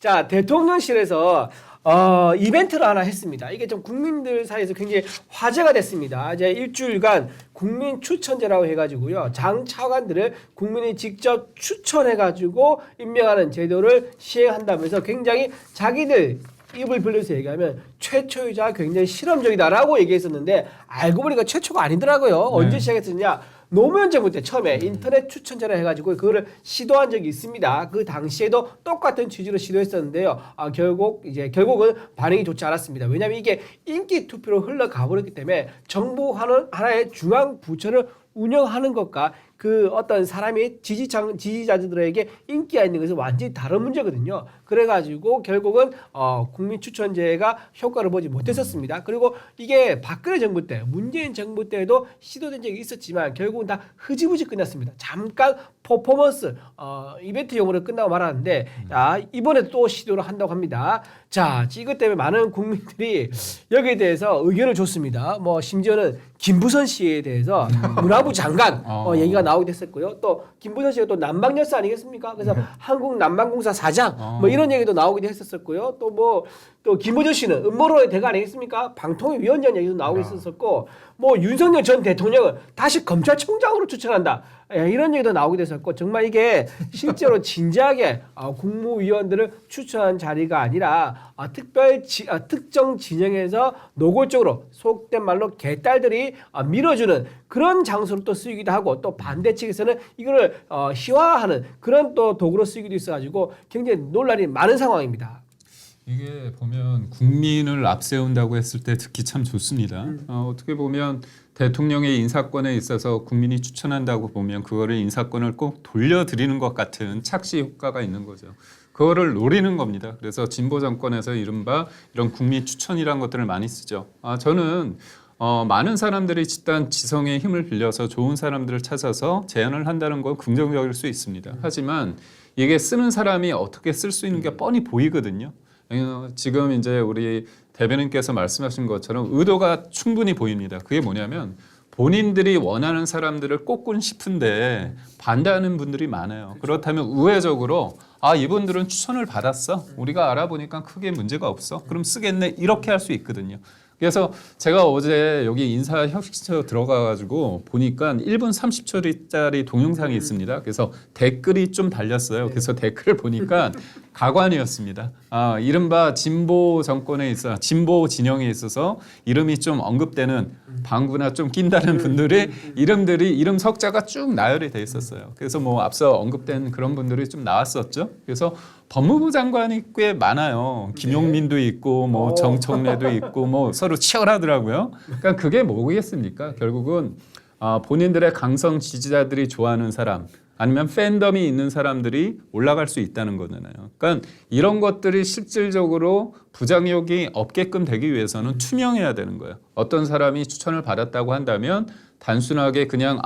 자, 대통령실에서 이벤트를 하나 했습니다. 이게 좀 국민들 사이에서 굉장히 화제가 됐습니다. 이제 일주일간 국민 추천제라고 해가지고요. 장 차관들을 국민이 직접 추천해가지고 임명하는 제도를 시행한다면서 굉장히 자기들 입을 벌려서 얘기하면 최초이자 굉장히 실험적이다라고 얘기했었는데 알고 보니까 최초가 아니더라고요. 언제 시작했었냐? 노무현 정부 때 처음에 인터넷 추천제를 해가지고 그거를 시도한 적이 있습니다. 그 당시에도 똑같은 취지로 시도했었는데요. 결국은 반응이 좋지 않았습니다. 왜냐하면 이게 인기 투표로 흘러가 버렸기 때문에 정부하는 하나의 중앙 부처를 운영하는 것과 그 어떤 사람이 지지자들에게 인기가 있는 것은 완전히 다른 문제거든요. 그래가지고 결국은 국민 추천제가 효과를 보지 못했었습니다. 그리고 이게 박근혜 정부 때, 문재인 정부 때도 시도된 적이 있었지만 결국은 다 흐지부지 끝났습니다. 잠깐 퍼포먼스 이벤트용으로 끝나고 말았는데 이번에 또 시도를 한다고 합니다. 자, 이것 때문에 많은 국민들이 여기에 대해서 의견을 줬습니다. 뭐 심지어는 김부선 씨에 대해서 문화부 장관 얘기가 나오기도 했었고요. 또 김부선 씨가 또 난방열사 아니겠습니까? 그래서 한국난방공사 사장 뭐 이런 얘기도 나오기도 했었고요. 또 김어준 씨는 음모론의 대가 아니겠습니까? 방통위원장 얘기도 나오고 있었고 뭐 윤석열 전 대통령은 다시 검찰총장으로 추천한다. 이런 얘기도 나오기도 했었고 정말 이게 실제로 진지하게 국무위원들을 추천한 자리가 아니라 특정 진영에서 노골적으로 속된 말로 개딸들이 밀어주는 그런 장소로 또 쓰이기도 하고 또 반대 측에서는 이거를 희화화하는 그런 또 도구로 쓰이기도 있어가지고 굉장히 논란이 많은 상황입니다. 이게 보면 국민을 앞세운다고 했을 때 듣기 참 좋습니다. 어떻게 보면 대통령의 인사권에 있어서 국민이 추천한다고 보면 그거를 인사권을 꼭 돌려드리는 것 같은 착시 효과가 있는 거죠. 그거를 노리는 겁니다. 그래서 진보 정권에서 이른바 이런 국민 추천이란 것들을 많이 쓰죠. 저는 많은 사람들이 집단 지성의 힘을 빌려서 좋은 사람들을 찾아서 제안을 한다는 건 긍정적일 수 있습니다. 하지만 이게 쓰는 사람이 어떻게 쓸 수 있는 게 뻔히 보이거든요. 지금 이제 우리 대변인께서 말씀하신 것처럼 의도가 충분히 보입니다. 그게 뭐냐면 본인들이 원하는 사람들을 꼽고 싶은데 반대하는 분들이 많아요. 그렇다면 우회적으로 이분들은 추천을 받았어. 우리가 알아보니까 크게 문제가 없어. 그럼 쓰겠네. 이렇게 할 수 있거든요. 그래서 제가 어제 여기 인사혁신처 들어가가지고 보니까 1분 30초짜리 동영상이 있습니다. 그래서 댓글이 좀 달렸어요. 그래서 댓글을 보니까 가관이었습니다. 이른바 진보 정권에 있어, 진보 진영에 있어서 이름이 좀 언급되는 방구나 좀 낀다는 분들의 이름 석자가 쭉 나열이 돼 있었어요. 그래서 뭐 앞서 언급된 그런 분들이 좀 나왔었죠. 그래서 법무부 장관이 꽤 많아요. 김용민도 있고 뭐 정청래도 있고 뭐 서로 치열하더라고요. 그러니까 그게 뭐겠습니까? 결국은 본인들의 강성 지지자들이 좋아하는 사람 아니면 팬덤이 있는 사람들이 올라갈 수 있다는 거잖아요. 그러니까 이런 것들이 실질적으로 부작용이 없게끔 되기 위해서는 투명해야 되는 거예요. 어떤 사람이 추천을 받았다고 한다면 단순하게 그냥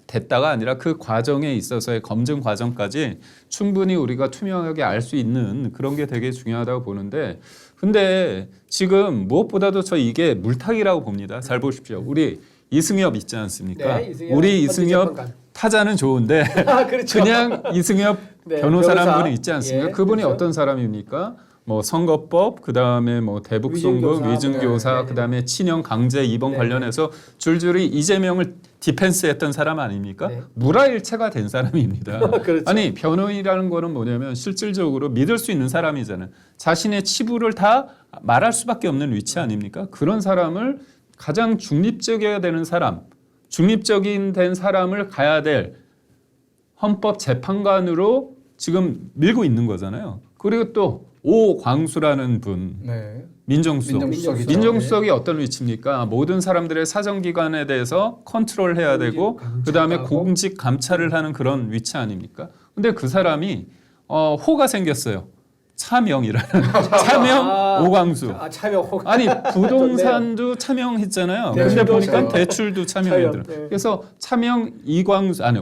됐다가 아니라 그 과정에 있어서의 검증 과정까지 충분히 우리가 투명하게 알 수 있는 그런 게 되게 중요하다고 보는데 근데 지금 무엇보다도 저 이게 물타기라고 봅니다. 잘 보십시오. 우리 이승엽 있지 않습니까? 네, 이승엽 우리 이승엽 타자는 좋은데 그렇죠. 그냥 이승엽 네, 변호사라는 분이 있지 않습니까? 예, 그분이 그렇죠. 어떤 사람입니까? 뭐 선거법, 그다음에 뭐 대북송금, 위증교사, 그다음에 친형 강제 입원 관련해서 줄줄이 이재명을 디펜스했던 사람 아닙니까? 네. 무라일체가 된 사람입니다. 그렇죠. 아니 변호인이라는 거는 뭐냐면 실질적으로 믿을 수 있는 사람이잖아요. 자신의 치부를 다 말할 수밖에 없는 위치 아닙니까? 그런 사람을 가장 중립적이어야 되는 사람, 중립적인 된 사람을 가야 될 헌법재판관으로 지금 밀고 있는 거잖아요. 그리고 또 오광수라는 분, 민정수석이 어떤 위치입니까? 모든 사람들의 사정기관에 대해서 컨트롤해야 되고 그 다음에 공직 감찰을 하는 그런 위치 아닙니까? 근데 그 사람이 호가 생겼어요. 차명이라는 차명 오광수. 아니 부동산도 차명했잖아요. 네, 근데 그렇죠. 보니까 대출도 차명이더라고요. 네. 그래서 차명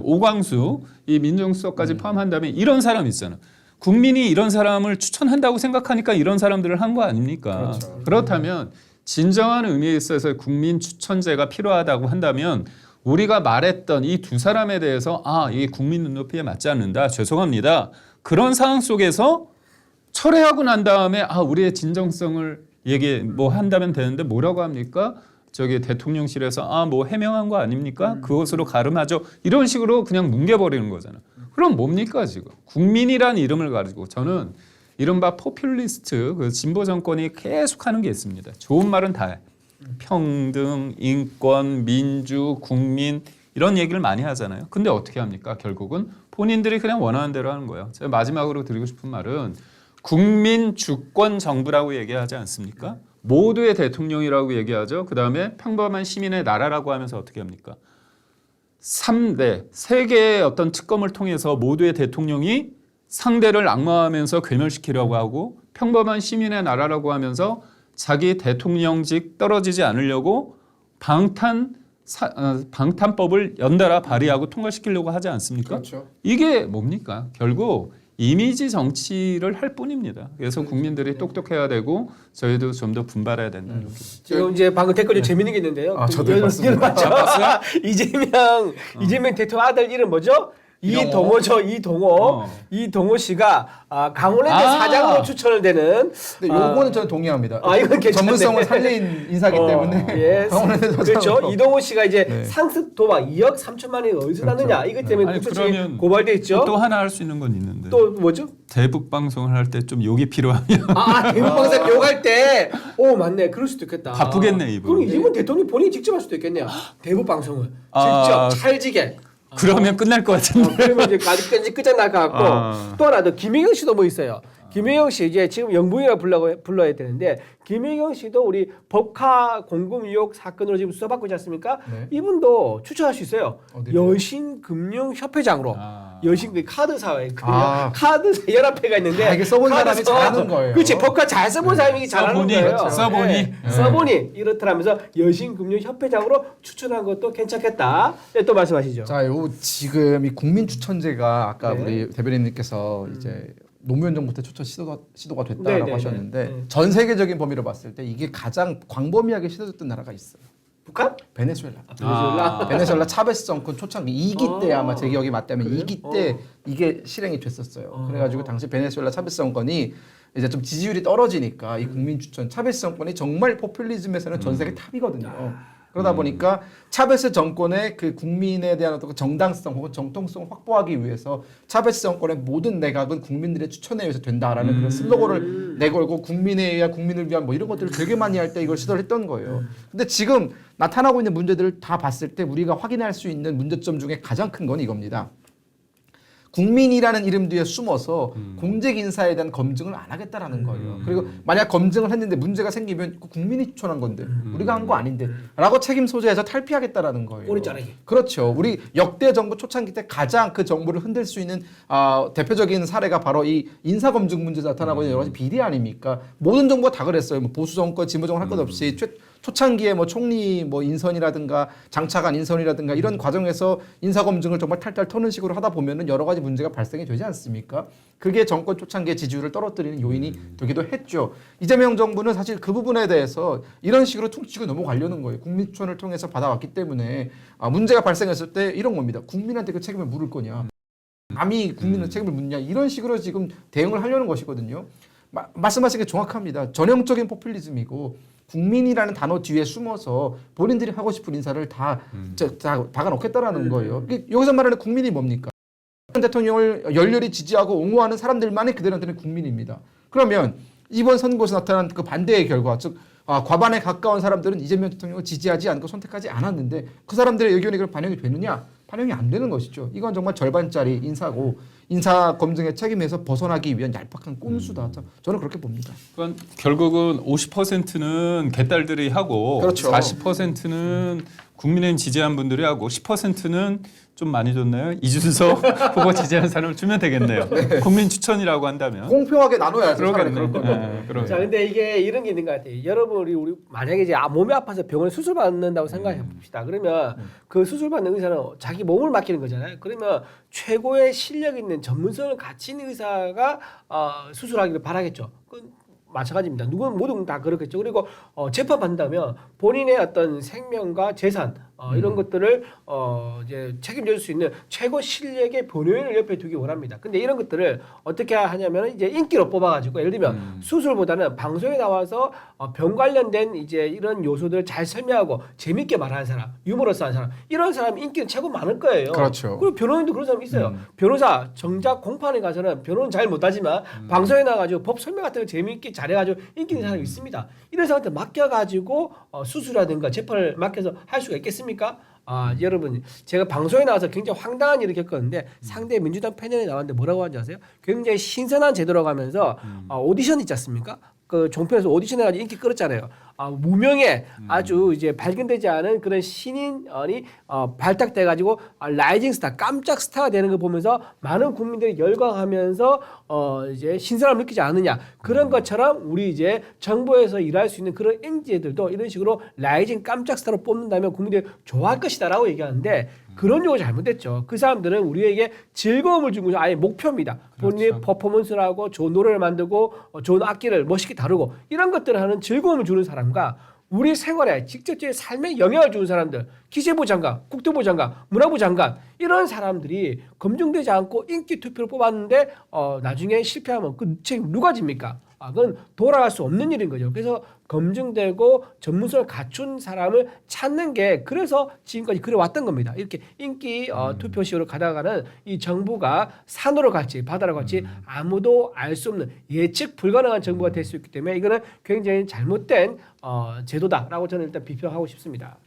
오광수 이 민정수석까지 포함한다면 이런 사람 있잖아요. 국민이 이런 사람을 추천한다고 생각하니까 이런 사람들을 한 거 아닙니까? 그렇죠. 그렇다면 진정한 의미에 있어서 국민 추천제가 필요하다고 한다면 우리가 말했던 이 두 사람에 대해서 이게 국민 눈높이에 맞지 않는다. 죄송합니다. 그런 상황 속에서 철회하고 난 다음에 우리의 진정성을 뭐 한다면 되는데 뭐라고 합니까? 저기 대통령실에서 뭐 해명한 거 아닙니까? 그것으로 가름하죠. 이런 식으로 그냥 뭉개버리는 거잖아. 그럼 뭡니까 지금? 국민이란 이름을 가지고 저는 이른바 포퓰리스트 그 진보 정권이 계속하는 게 있습니다. 좋은 말은 다 해. 평등, 인권, 민주, 국민 이런 얘기를 많이 하잖아요. 근데 어떻게 합니까? 결국은 본인들이 그냥 원하는 대로 하는 거예요. 제가 마지막으로 드리고 싶은 말은 국민 주권 정부라고 얘기하지 않습니까? 모두의 대통령이라고 얘기하죠. 그다음에 평범한 시민의 나라라고 하면서 어떻게 합니까? 3대, 세 개의 어떤 특검을 통해서 모두의 대통령이 상대를 악마하면서 괴멸시키려고 하고 평범한 시민의 나라라고 하면서 자기 대통령직 떨어지지 않으려고 방탄법을 연달아 발의하고 통과시키려고 하지 않습니까? 그렇죠. 이게 뭡니까? 결국 이미지 정치를 할 뿐입니다. 그래서 국민들이 똑똑해야 되고 저희도 좀 더 분발해야 된다. 이렇게. 지금 이제 방금 댓글 좀 재밌는 게 있는데요. 저도 봤습니다. 이재명 대통령 아들 이름 뭐죠? 이동호죠. 이동호 씨가 강원랜드 사장으로 추천을 되는. 근데 요거는 저는 동의합니다. 이건 괜찮네. 전문성을 살린 인사기 때문에. 예. 강원랜드 그렇죠. 사장으로. 이동호 씨가 이제 네. 상습 도박 2억 3천만 원이 어디서 났느냐 이것 때문에 아니, 국세청에 그러면 고발돼 있죠. 또 하나 할 수 있는 건 있는데 또 뭐죠? 대북 방송을 할 때 좀 욕이 필요하면 대북방송 욕할 때, 맞네, 그럴 수도 있겠다. 바쁘겠네, 이분. 그럼 이분 대통령 본인이 직접 할 수도 있겠네요. 대북방송을 직접 찰지게. 그러면 끝날 것 같은데. 그러면 이제 아직까지 끝장날 것 같고 또 하나 더 김혜경 씨도 뭐 있어요. 김혜경 씨 이제 지금 영부인이라 불러야 되는데 김혜경 씨도 우리 법카 공금 의혹 사건으로 지금 수사받고 있지 않습니까? 네. 이분도 추천할 수 있어요. 어디로요? 여신금융협회장으로. 여신 그 카드사회 카드사 연합회가 있는데 이게 써본 사람이 잘하는 거예요. 그렇지, 법카 잘 써본 사람이 잘하는 써보니, 거예요. 그렇죠. 써보니. 네. 써보니 이렇더라면서 여신금융협회장으로 추천한 것도 괜찮겠다. 네, 또 말씀하시죠. 자, 지금 이 국민 추천제가 아까 네. 우리 대변인님께서 이제 노무현 정부 때 추천 시도가 됐다라고 네, 네, 하셨는데 네. 전 세계적인 범위로 봤을 때 이게 가장 광범위하게 시도됐던 나라가 있어요. 북한? 베네수엘라. 베네수엘라. 베네수엘라 차베스 정권 초창기 2기 때 아마 제 기억이 맞다면 그래요? 2기 때 이게 실행이 됐었어요. 그래가지고 당시 베네수엘라 차베스 정권이 이제 좀 지지율이 떨어지니까 이 국민 추천 차베스 정권이 정말 포퓰리즘에서는 전 세계 탑이거든요. 그러다 보니까 차베스 정권의 그 국민에 대한 어떤 정당성 혹은 정통성을 확보하기 위해서 차베스 정권의 모든 내각은 국민들의 추천에 의해서 된다라는 그런 슬로건을 내걸고 국민에 의한 국민을 위한 뭐 이런 것들을 되게 많이 할 때 이걸 시도를 했던 거예요. 근데 지금 나타나고 있는 문제들을 다 봤을 때 우리가 확인할 수 있는 문제점 중에 가장 큰 건 이겁니다. 국민이라는 이름 뒤에 숨어서 공직 인사에 대한 검증을 안 하겠다라는 거예요. 그리고 만약 검증을 했는데 문제가 생기면 국민이 추천한 건데 우리가 한 거 아닌데 라고 책임 소재에서 탈피하겠다라는 거예요. 꼬리 자르기. 그렇죠. 우리 역대 정부 초창기 때 가장 그 정부를 흔들 수 있는 대표적인 사례가 바로 이 인사검증 문제에서 나타나고 있는 여러 가지 비리 아닙니까? 모든 정부가 다 그랬어요. 뭐 보수 정권, 진보 정권 할 것 없이 초창기에 뭐 총리 뭐 인선이라든가 장차관 인선이라든가 이런 과정에서 인사검증을 정말 탈탈 터는 식으로 하다 보면은 여러 가지 문제가 발생이 되지 않습니까? 그게 정권 초창기의 지지율을 떨어뜨리는 요인이 되기도 했죠. 이재명 정부는 사실 그 부분에 대해서 이런 식으로 퉁치고 넘어가려는 거예요. 국민추천을 통해서 받아왔기 때문에 문제가 발생했을 때 이런 겁니다. 국민한테 그 책임을 물을 거냐? 감히 국민의 책임을 묻냐? 이런 식으로 지금 대응을 하려는 것이거든요. 말씀하신 게 정확합니다. 전형적인 포퓰리즘이고 국민이라는 단어 뒤에 숨어서 본인들이 하고 싶은 인사를 다 박아놓겠다라는 거예요. 여기서 말하는 국민이 뭡니까? 대통령을 열렬히 지지하고 옹호하는 사람들만이 그들한테는 국민입니다. 그러면 이번 선거에서 나타난 그 반대의 결과, 즉 과반에 가까운 사람들은 이재명 대통령을 지지하지 않고 선택하지 않았는데 그 사람들의 의견이 그럼 반영이 되느냐? 반영이 안 되는 것이죠. 이건 정말 절반짜리 인사고 인사 검증의 책임에서 벗어나기 위한 얄팍한 꼼수다. 저는 그렇게 봅니다. 그러니까 결국은 50%는 개딸들이 하고 그렇죠. 40%는 국민의힘 지지한 분들이 하고 10%는 좀 많이 줬나요? 이준석 후보 지지한 사람을 주면 되겠네요. 국민 추천이라고 한다면. 공평하게 나눠야죠. 그러겠네. 자, 근데 이게 이런 게 있는 것 같아요. 여러분, 우리 만약에 이제 몸이 아파서 병원에 수술 받는다고 생각해 봅시다. 그러면 그 수술 받는 의사는 자기 몸을 맡기는 거잖아요. 그러면 최고의 실력 있는 전문성을 갖춘 의사가 수술하기를 바라겠죠. 마찬가지입니다. 모든 다 그렇겠죠. 그리고 재판 받는다면 본인의 어떤 생명과 재산 이런 것들을 이제 책임질 수 있는 최고 실력의 변호인을 옆에 두기 원합니다. 근데 이런 것들을 어떻게 하냐면 이제 인기로 뽑아가지고 예를 들면 수술보다는 방송에 나와서 병 관련된 이제 이런 요소들을 잘 설명하고 재밌게 말하는 사람, 유머러스한 사람, 이런 사람 인기는 최고 많을 거예요. 그렇죠. 그리고 변호인도 그런 사람 있어요. 변호사 정작 공판에 가서는 변호는 잘 못하지만 방송에 나가지고 법 설명 같은 거 재밌게 잘해가지고 인기 있는 사람이 있습니다. 이런 사람한테 맡겨가지고 수술이라든가 재판을 맡겨서 할 수가 있겠습니까? 여러분 제가 방송에 나와서 굉장히 황당한 일을 겪었는데 상대 민주당 패널에 나왔는데 뭐라고 하는지 아세요? 굉장히 신선한 제도라고 하면서 오디션 있지 않습니까? 그 종편에서 오디션 해가지고 인기 끌었잖아요. 무명의 아주 이제 발견되지 않은 그런 신인이 발탁돼가지고 라이징 스타, 깜짝 스타가 되는 걸 보면서 많은 국민들이 열광하면서 이제 신선함을 느끼지 않느냐. 그런 것처럼 우리 이제 정부에서 일할 수 있는 그런 MZ들도 이런 식으로 라이징 깜짝 스타로 뽑는다면 국민들이 좋아할 것이다라고 얘기하는데 그런 요구 잘못됐죠. 그 사람들은 우리에게 즐거움을 주는 것이 아예 목표입니다. 본인의 그렇죠. 퍼포먼스를 하고 좋은 노래를 만들고 좋은 악기를 멋있게 다루고 이런 것들을 하는 즐거움을 주는 사람과 우리 생활에 직접적인 삶에 영향을 주는 사람들, 기재부 장관, 국토부 장관, 문화부 장관 이런 사람들이 검증되지 않고 인기 투표를 뽑았는데 나중에 실패하면 그 책임 누가 집니까? 그건 돌아갈 수 없는 일인 거죠. 그래서 검증되고 전문성을 갖춘 사람을 찾는 게 그래서 지금까지 그래 왔던 겁니다. 이렇게 인기 투표식으로 가다가는 이 정부가 산으로 갈지 바다로 갈지 아무도 알 수 없는 예측 불가능한 정부가 될 수 있기 때문에 이거는 굉장히 잘못된 제도다라고 저는 일단 비평하고 싶습니다.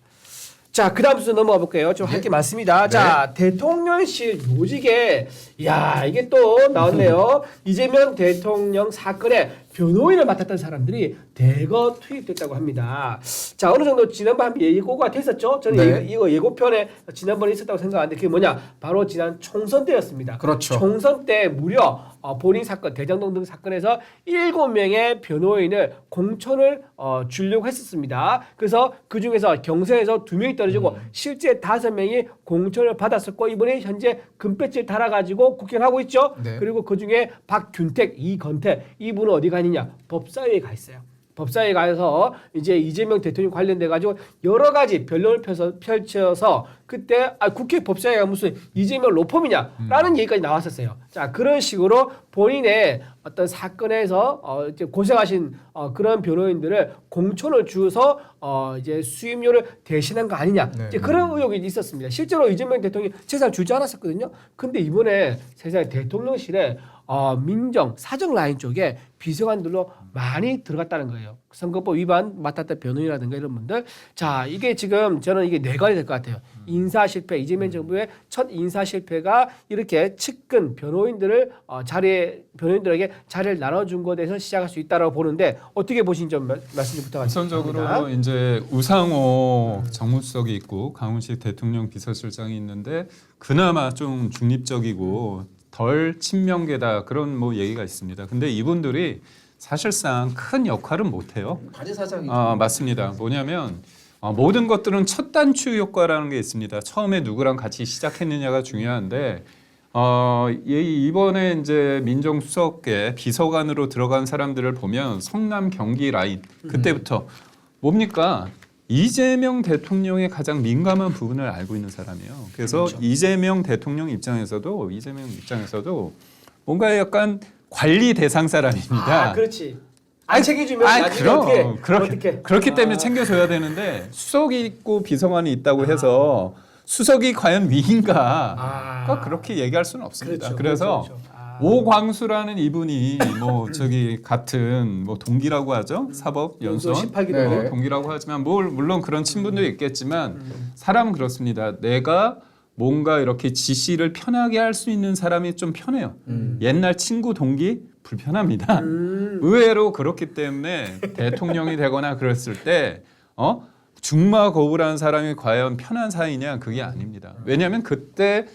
자, 그 다음 순서 넘어가 볼게요. 좀 할 게 많습니다. 네. 자, 대통령실 요직에, 야 이게 또 나왔네요. 이재명 대통령 사건에 변호인을 맡았던 사람들이 대거 투입됐다고 합니다. 자, 어느 정도 지난번 한 예고가 됐었죠? 저는 네. 이거 예고편에 지난번에 있었다고 생각하는데 그게 뭐냐? 바로 지난 총선 때였습니다. 그렇죠. 총선 때 무려 본인 사건, 대장동 등 사건에서 7명의 변호인을 공천을 주려고 했었습니다. 그래서 그 중에서 경선에서 2명이 떨어지고 실제 5명이 공천을 받았었고 이번에 현재 금배지를 달아가지고 국회의원 하고 있죠. 네. 그리고 그 중에 박균택, 이건태 이분은 어디 가느냐? 법사위에 가 있어요. 법사위에 가서 이제 이재명 대통령 관련돼 가지고 여러 가지 변론을 펼쳐서 그때 국회 법사위가 무슨 이재명 로펌이냐라는 얘기까지 나왔었어요. 자, 그런 식으로 본인의 어떤 사건에서 이제 고생하신 그런 변호인들을 공천을 주어서 이제 수임료를 대신한 거 아니냐. 네. 이제 그런 의혹이 있었습니다. 실제로 이재명 대통령이 재산 주지 않았었거든요. 근데 이번에 세상에 대통령실에 민정 사정 라인 쪽에 비서관들로 많이 들어갔다는 거예요. 선거법 위반 맡았던 변호인이라든가 이런 분들. 자, 이게 지금 저는 이게 내관이 될 것 같아요. 인사 실패, 이재명 정부의 첫 인사 실패가 이렇게 측근 변호인들을 변호인들에게 자리를 나눠준 것에 대해서 시작할 수 있다라고 보는데 어떻게 보시는지 좀 말씀 좀 부탁드립니다. 우선적으로 이제 우상호 정무수석이 있고 강훈식 대통령 비서실장이 있는데 그나마 좀 중립적이고 덜 친명계다 그런 뭐 얘기가 있습니다. 근데 이분들이 사실상 큰 역할은 못해요. 과제사장이죠. 맞습니다. 뭐냐면 모든 것들은 첫 단추 효과라는 게 있습니다. 처음에 누구랑 같이 시작했느냐가 중요한데 이번에 이제 민정수석계 비서관으로 들어간 사람들을 보면 성남 경기 라인 그때부터 뭡니까? 이재명 대통령의 가장 민감한 부분을 알고 있는 사람이에요. 그래서 그렇죠. 이재명 대통령 입장에서도 뭔가 약간 관리 대상 사람입니다. 그렇지. 안 책임주면 나중에 어떻게? 그렇기 때문에 챙겨줘야 되는데 수석이 있고 비서관이 있다고 해서 수석이 과연 위인가? 그렇게 얘기할 수는 없습니다. 그렇죠, 그래서 그렇죠. 오광수라는 이분이 뭐 저기 같은 뭐 동기라고 하죠. 사법 연수원 18기도 네. 동기라고 하지만 물론 그런 친분도 있겠지만 사람은 그렇습니다. 내가 뭔가 이렇게 지시를 편하게 할 수 있는 사람이 좀 편해요. 옛날 친구 동기 불편합니다. 의외로 그렇기 때문에 대통령이 되거나 그랬을 때 중마고우라는 사람이 과연 편한 사이냐 그게 아닙니다. 왜냐하면 그때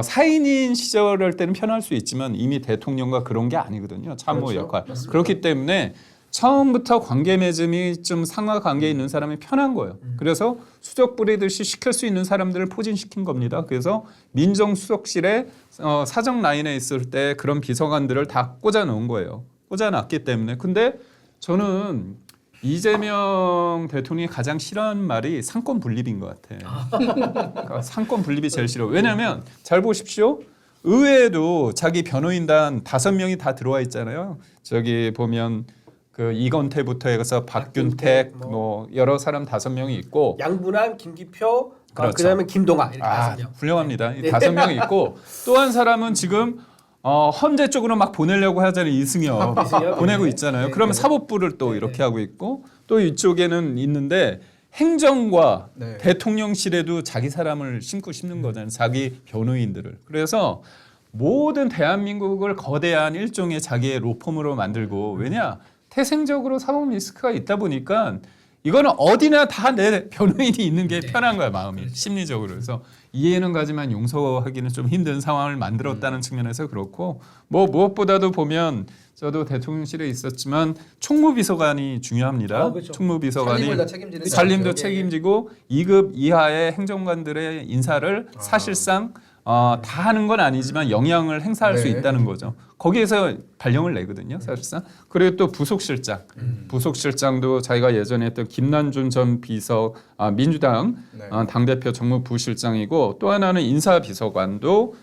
사인인 시절일 때는 편할 수 있지만 이미 대통령과 그런 게 아니거든요. 참모 그렇죠. 역할. 맞습니다. 그렇기 때문에 처음부터 관계 맺음이 좀 상하 관계에 있는 사람이 편한 거예요. 그래서 수적 뿌리듯이 시킬 수 있는 사람들을 포진시킨 겁니다. 그래서 민정수석실에 사정 라인에 있을 때 그런 비서관들을 다 꽂아 놓은 거예요. 꽂아 놨기 때문에. 근데 저는 이재명 대통령이 가장 싫어하는 말이 상권 분립인 것 같아. 그러니까 상권 분립이 제일 싫어. 왜냐하면 잘 보십시오. 의회에도 자기 변호인단 5명이 다 들어와 있잖아요. 저기 보면 그 이건태부터 해서 박균택 뭐 여러 사람 5명이 있고 양분한, 김기표, 그렇죠. 그다음에 김동아 이렇게 5명. 훌륭합니다. 이 5명이 있고 또 한 사람은 지금 헌재 쪽으로 막 보내려고 하잖아요. 이승엽 보내고 있잖아요. 네. 그러면 사법부를 또 이렇게 하고 있고 또 이쪽에는 있는데 행정과 네. 대통령실에도 자기 사람을 심고 싶는 거잖아요. 자기 변호인들을. 그래서 모든 대한민국을 거대한 일종의 자기의 로펌으로 만들고 왜냐 태생적으로 사법 리스크가 있다 보니까 이거는 어디나 다 내 변호인이 있는 게 편한 거야 마음이 심리적으로. 그래서 이해는 가지만 용서하기는 좀 힘든 상황을 만들었다는 측면에서 그렇고 뭐 무엇보다도 보면 저도 대통령실에 있었지만 총무비서관이 중요합니다. 그렇죠. 총무비서관이 살림을 다 책임지는 살림도 자리죠. 책임지고 2급 이하의 행정관들의 인사를 사실상 다 하는 건 아니지만 영향을 행사할 수 네. 있다는 거죠. 거기에서 발령을 내거든요, 사실상. 그리고 또 부속실장, 부속실장도 자기가 예전에 했던 김난준 전 비서 민주당 네. 당대표 정무부실장이고 또 하나는 인사비서관도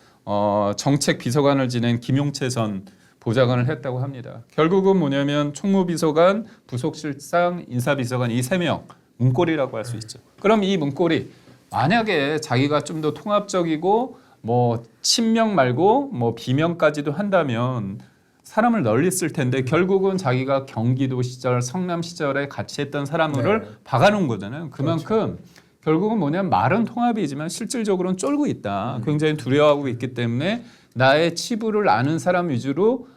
정책 비서관을 지낸 김용채 전 보좌관을 했다고 합니다. 결국은 뭐냐면 총무비서관, 부속실장, 인사비서관 이 3명 문고리라고 할 수 있죠. 그럼 이 문고리 만약에 자기가 좀 더 통합적이고 뭐 친명 말고 뭐 비명까지도 한다면 사람을 널리 쓸 텐데 결국은 자기가 경기도 시절, 성남 시절에 같이 했던 사람을 네. 박아놓은 거잖아요. 그만큼 결국은 뭐냐면 말은 통합이지만 실질적으로는 쫄고 있다. 굉장히 두려워하고 있기 때문에 나의 치부를 아는 사람 위주로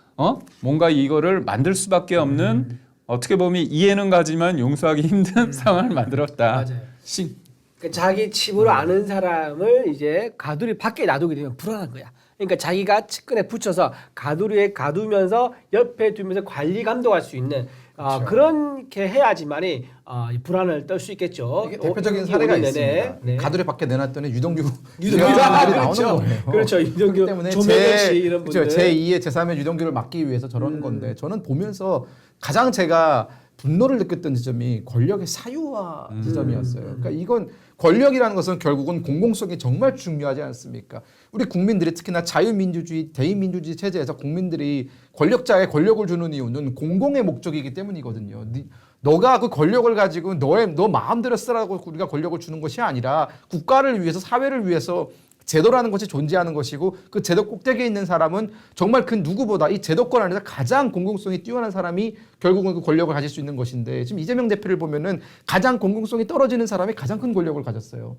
뭔가 이거를 만들 수밖에 없는 어떻게 보면 이해는 가지만 용서하기 힘든 상황을 만들었다. 맞아요. 그러니까 자기 치부를 아는 사람을 이제 가두리 밖에 놔두게 되면 불안한 거야. 그러니까 자기가 측근에 붙여서 가두리에 가두면서 옆에 두면서 관리 감독할 수 있는 그렇죠. 그렇게 해야지만이 이 불안을 떨 수 있겠죠. 이게 대표적인 임기 사례가 5년 내내. 있습니다. 네. 가두리 밖에 내놨더니 유동규 유동규 나오는 그렇죠. 거예요. 그렇죠. 유동규, 그렇기 때문에 조명현 씨 이런 그렇죠. 분들. 제2의 제3의 유동규를 막기 위해서 저러는 건데 저는 보면서 가장 제가 분노를 느꼈던 지점이 권력의 사유화 지점이었어요. 그러니까 이건 권력이라는 것은 결국은 공공성이 정말 중요하지 않습니까? 우리 국민들이 특히나 자유민주주의, 대의민주주의 체제에서 국민들이 권력자에 권력을 주는 이유는 공공의 목적이기 때문이거든요. 너가 그 권력을 가지고 너 마음대로 쓰라고 우리가 권력을 주는 것이 아니라 국가를 위해서 사회를 위해서 제도라는 것이 존재하는 것이고 그 제도 꼭대기에 있는 사람은 정말 그 누구보다 이 제도권 안에서 가장 공공성이 뛰어난 사람이 결국은 그 권력을 가질 수 있는 것인데 지금 이재명 대표를 보면은 가장 공공성이 떨어지는 사람이 가장 큰 권력을 가졌어요.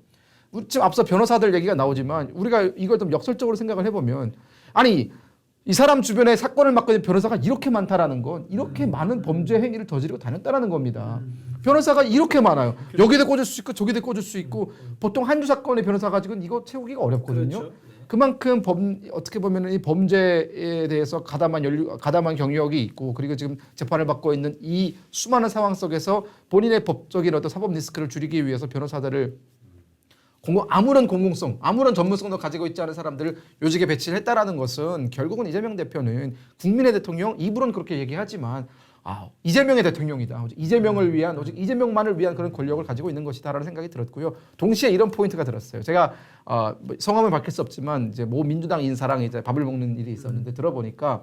지금 앞서 변호사들 얘기가 나오지만 우리가 이걸 좀 역설적으로 생각을 해보면 아니 이 사람 주변에 사건을 맡고 있는 변호사가 이렇게 많다라는 건 이렇게 많은 범죄 행위를 저지르고 다녔다라는 겁니다. 변호사가 이렇게 많아요. 여기다 꽂을 수 있고 저기다 꽂을 수 있고 보통 한두 사건의 변호사 가지고는 이거 채우기가 어렵거든요. 그렇죠. 그만큼 어떻게 보면 이 범죄에 대해서 가담한 경력이 있고 그리고 지금 재판을 받고 있는 이 수많은 상황 속에서 본인의 법적인 어떤 사법 리스크를 줄이기 위해서 변호사들을 아무런 공공성, 아무런 전문성도 가지고 있지 않은 사람들을 요직에 배치를 했다라는 것은 결국은 이재명 대표는 국민의 대통령 입으로는 그렇게 얘기하지만 이재명의 대통령이다. 이재명을 위한 오직 이재명만을 위한 그런 권력을 가지고 있는 것이다라는 생각이 들었고요. 동시에 이런 포인트가 들었어요. 제가 성함을 밝힐 수 없지만 이제 모 민주당 인사랑 이제 밥을 먹는 일이 있었는데 들어보니까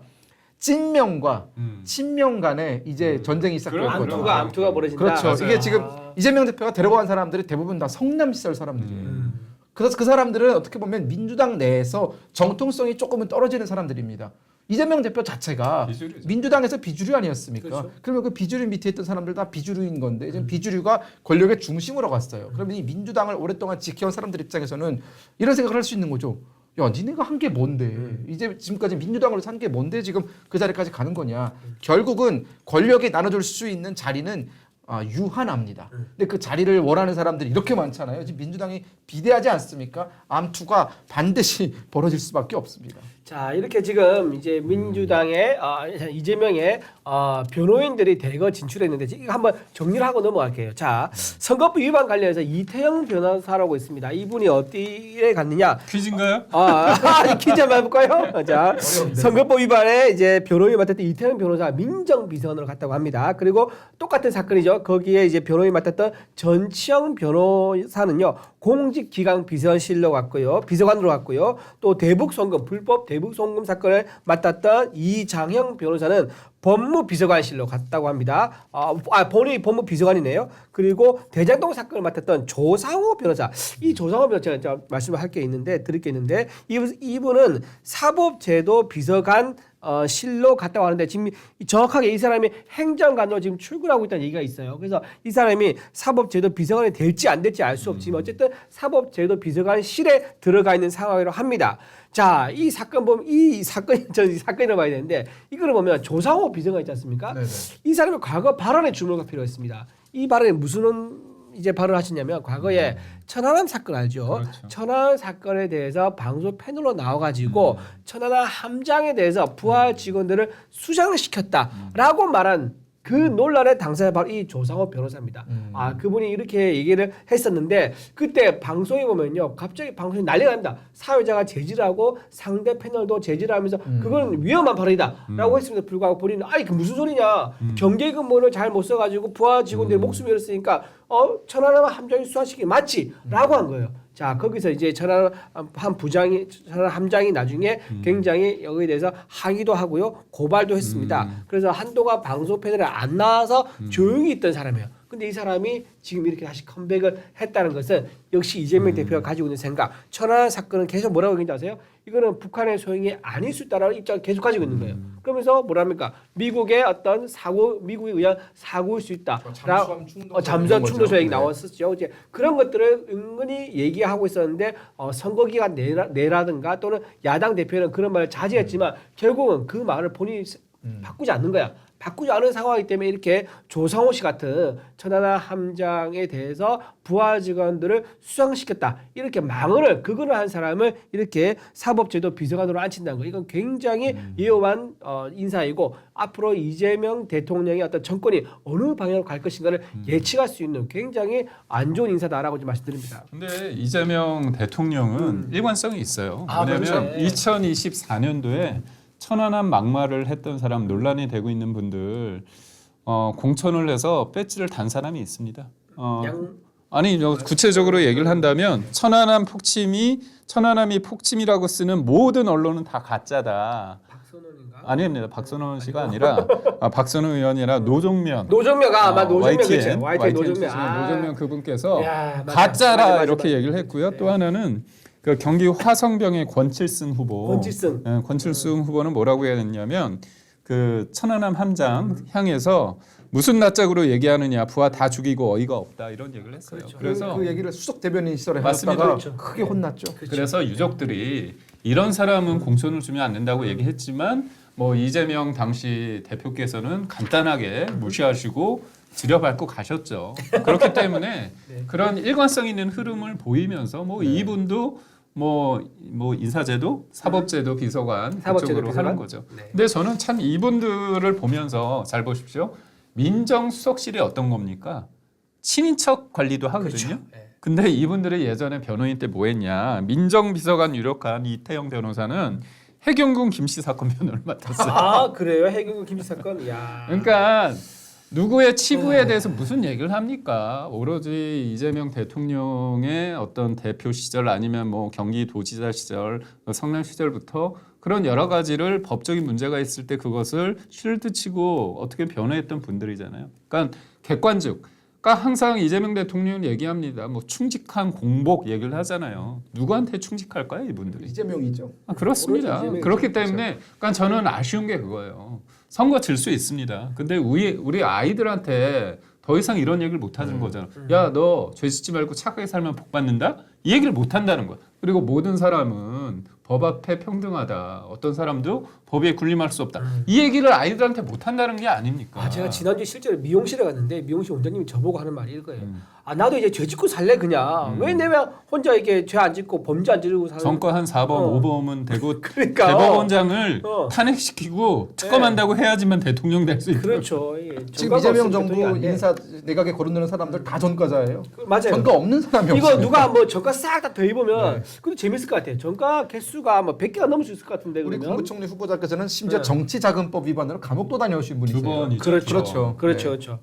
찐명과 친명 간에 이제 전쟁이 시작되었거든요. 암투가 벌어진다. 그렇죠. 맞아요. 이게 지금 이재명 대표가 데려간 사람들이 대부분 다 성남 시절 사람들이에요. 그래서 그 사람들은 어떻게 보면 민주당 내에서 정통성이 조금은 떨어지는 사람들입니다. 이재명 대표 자체가 비주류죠. 민주당에서 비주류 아니었습니까? 그렇죠. 그러면 그 비주류 밑에 있던 사람들 다 비주류인 건데 지금 비주류가 권력의 중심으로 갔어요. 그러면 이 민주당을 오랫동안 지켜온 사람들 입장에서는 이런 생각을 할 수 있는 거죠. 야, 니네가 한 게 뭔데? 이제 지금까지 민주당으로 산 게 뭔데 지금 그 자리까지 가는 거냐? 결국은 권력이 나눠줄 수 있는 자리는 유한합니다. 근데 그 자리를 원하는 사람들이 이렇게 많잖아요. 지금 민주당이 비대하지 않습니까? 암투가 반드시 벌어질 수밖에 없습니다. 자, 이렇게 지금 이제 민주당의 이재명의 변호인들이 대거 진출했는데 이거 한번 정리를 하고 넘어갈게요. 자, 선거법 위반 관련해서 이태영 변호사라고 있습니다. 이분이 어디에 갔느냐? 퀴즈인가요? 퀴즈 한번 해볼까요? 자, 선거법 위반에 이제 변호인 맡았던 이태영 변호사 민정비서관으로 갔다고 합니다. 그리고 똑같은 사건이죠. 그래서 거기에 이제 변호인 맡았던 전치영 변호사는요 공직기강 비서실로 갔고요, 비서관으로 갔고요. 또 대북송금 불법 대북송금 사건을 맡았던 이장형 변호사는 법무비서관실로 갔다고 합니다. 본인이 법무비서관이네요. 그리고 대장동 사건을 맡았던 조상호 변호사. 이 조상호 변호사 제가 말씀을 할 게 있는데 드릴 게 있는데 이분은 사법제도 비서관 실로 갔다고 하는데 지금 정확하게 이 사람이 행정관으로 지금 출근하고 있다는 얘기가 있어요. 그래서 이 사람이 사법제도 비서관이 될지 안 될지 알 수 없지만 어쨌든 사법제도 비서관 실에 들어가 있는 상황이라고 합니다. 자, 이 사건 보면 저는 이 사건이라고 봐야 되는데 이거를 보면 조상호 비서관 있지 않습니까? 네네. 이 사람의 과거 발언에 주목할 필요가 있습니다. 이 발언이 무슨 이제 발언을 하셨냐면 과거에 천안함 사건 알죠? 그렇죠. 천안함 사건에 대해서 방송 패널로 나와가지고 천안함 함장에 대해서 부하 직원들을 수장시켰다라고 말한 그 논란의 당사자 바로 이 조상호 변호사입니다. 그분이 이렇게 얘기를 했었는데 그때 방송에 보면요 갑자기 방송이 난리가 납니다. 사회자가 제지하고 상대 패널도 제지하면서 그건 위험한 발언이다라고 했음에도 불구하고 본인은 그 무슨 소리냐 경계근무를 잘 못 써가지고 부하 직원들이 목숨을 잃었으니까 천안함 함장이 수사시키기 맞지라고 한 거예요. 자 거기서 이제 천안함 함장이 나중에 굉장히 여기에 대해서 항의도 하고요 고발도 했습니다. 그래서 한동안 방송 패널에 안 나와서 조용히 있던 사람이에요. 근데 이 사람이 지금 이렇게 다시 컴백을 했다는 것은 역시 이재명 대표가 가지고 있는 생각. 천안함 사건은 계속 뭐라고 얘기하는지 아세요? 이거는 북한의 소행이 아닐 수 있다라는 입장을 계속 가지고 있는 거예요. 그러면서 뭐랍니까? 미국의 어떤 미국에 의한 사고일 수 있다. 잠수함 충돌 얘기 나왔었죠. 이제 그런 것들을 은근히 얘기하고 있었는데 선거 기간 내라든가 또는 야당 대표는 그런 말을 자제했지만 결국은 그 말을 본인이 바꾸지 않는 거야. 바꾸지 않은 상황이기 때문에 이렇게 조상호 씨 같은 천안함 함장에 대해서 부하 직원들을 수상시켰다. 이렇게 망언을 그거를 한 사람을 이렇게 사법제도 비서관으로 앉힌다는 거. 이건 굉장히 예우한 인사이고 앞으로 이재명 대통령의 어떤 정권이 어느 방향으로 갈 것인가를 예측할 수 있는 굉장히 안 좋은 인사다라고 좀 말씀드립니다. 근데 이재명 대통령은 일관성이 있어요. 왜냐하면 그렇죠. 2024년도에 천안함 막말을 했던 사람 논란이 되고 있는 분들 공천을 해서 배지를 단 사람이 있습니다. 아니 구체적으로 얘기를 한다면 천안함이 폭침이라고 쓰는 모든 언론은 다 가짜다. 박선원인가? 아닙니다. 박선원 씨가 아니라 박선원 의원이라 노종면 YTN YTN 노종면 노종면 그분께서 야, 맞아. 가짜라 맞아. 이렇게 얘기를 했고요. 또 하나는 그 경기 화성병의 권칠승 후보. 권칠승 후보는 뭐라고 해야 했냐면 그 천안함 함장 향해서 무슨 낯짝으로 얘기하느냐 부하 다 죽이고 어이가 없다 이런 얘기를 했어요. 그렇죠. 그래서 그 얘기를 수석 대변인 시절에 맞습니다. 하다가 그렇죠. 크게 혼났죠. 그래서 유족들이 이런 사람은 공천을 주면 안 된다고 얘기했지만 뭐 이재명 당시 대표께서는 간단하게 무시하시고 들여밟고 가셨죠. 그렇기 때문에 그런 일관성 있는 흐름을 보이면서 뭐 이분도 뭐 인사제도, 사법제도 비서관 그쪽으로 하는 거죠. 근데 저는 참 이분들을 보면서 잘 보십시오. 민정수석실이 어떤 겁니까? 친인척 관리도 하거든요. 근데 이분들이 예전에 변호인 때 뭐 했냐? 민정비서관 유력한 이태영 변호사는 해경군 김씨 사건 변호를 맡았어요. 그래요? 해경군 김씨 사건? 야. 그러니까 누구의 치부에 대해서 무슨 얘기를 합니까? 오로지 이재명 대통령의 어떤 대표 시절 아니면 뭐 경기도지사 시절, 성남 시절부터 그런 여러 가지를 법적인 문제가 있을 때 그것을 쉴드치고 어떻게 변호했던 분들이잖아요. 그러니까 객관적. 그러니까 항상 이재명 대통령은 얘기합니다. 뭐 충직한 공복 얘기를 하잖아요. 누구한테 충직할까요, 이분들이? 이재명이죠. 그렇습니다. 그렇기 때문에 그러니까 저는 아쉬운 게 그거예요. 선거 질 수 있습니다. 근데 우리 아이들한테 더 이상 이런 얘기를 못 하는 거잖아. 야, 너 죄 짓지 말고 착하게 살면 복 받는다? 이 얘기를 못 한다는 거야. 그리고 모든 사람은 법 앞에 평등하다. 어떤 사람도 법에 군림할 수 없다. 이 얘기를 아이들한테 못 한다는 게 아닙니까? 제가 지난주에 실제로 미용실에 갔는데 미용실 원장님이 저보고 하는 말이 이거예요. 나도 이제 죄 짓고 살래 그냥. 왜 내가 혼자 이렇게 죄 안 짓고 범죄 안 지르고 사는. 정과 한 4범, 5범은 되고 그러니까. 대법원장을 탄핵시키고 특검한다고 해야지만 대통령 될 수 있는. 그렇죠. 지금 이재명 정부 인사 내각에 거론되는 사람들 다 전과자예요. 맞아요. 전과 없는 사람이 이거 없어요. 누가 뭐 전과 싹 다 더해보면 그것도 재밌을 것 같아요. 전과 개수가 뭐 100개가 넘을 수 있을 것 같은데 우리 그러면. 국무총리 후보자께서는 심지어 정치자금법 위반으로 감옥도 다녀오신 분이세요. 두 번이죠. 그렇죠.